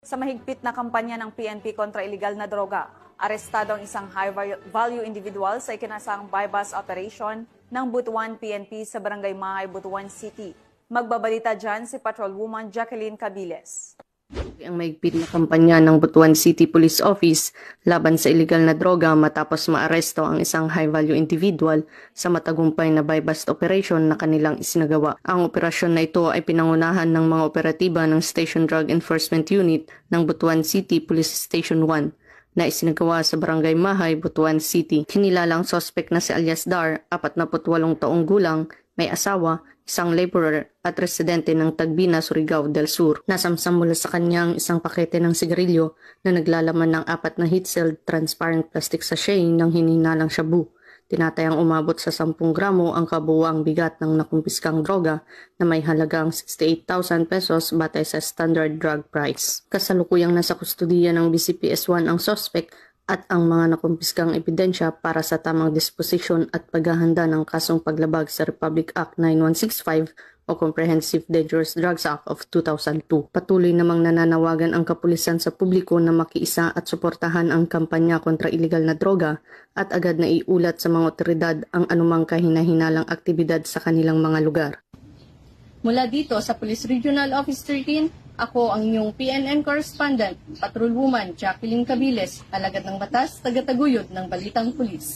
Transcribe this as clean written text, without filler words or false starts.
Sa mahigpit na kampanya ng PNP kontra iligal na droga, arestado ang isang high-value individual sa ikinasang bypass operation ng Butuan PNP sa Barangay Mahay, Butuan City. Magbabalita dyan si Patrolwoman Jacqueline Cabiles. Ang mahigpit na kampanya ng Butuan City Police Office laban sa iligal na droga matapos maaresto ang isang high-value individual sa matagumpay na buy-bust operation na kanilang isinagawa. Ang operasyon na ito ay pinangunahan ng mga operatiba ng Station Drug Enforcement Unit ng Butuan City Police Station 1 na isinagawa sa Barangay Mahay, Butuan City. Kinilalang suspect na si alias Dar, 48 taong gulang, may asawa, isang laborer at residente ng Tagbina, Surigao del Sur. Nasamsam mula sa kanyang isang pakete ng sigarilyo na naglalaman ng 4 na heat-sealed transparent plastic sachet ng hinihinalang shabu. Tinatayang umabot sa 10 gramo ang kabuuang bigat ng nakumpiskang droga na may halagang 68,000 pesos batay sa standard drug price. Kasalukuyang nasa kustudiya ng BCPS-1 ang suspect at ang mga nakumpiskang ebidensya para sa tamang disposisyon at paghahanda ng kasong paglabag sa Republic Act 9165 o Comprehensive Dangerous Drugs Act of 2002. Patuloy namang nananawagan ang kapulisan sa publiko na makiisa at suportahan ang kampanya kontra iligal na droga at agad na iulat sa mga otoridad ang anumang kahina-hinalang aktibidad sa kanilang mga lugar. Mula dito sa Police Regional Office 13, ako ang inyong PNN correspondent, Patrolwoman Jacqueline Cabiles, alagad ng batas, taga-taguyod ng Balitang Pulis.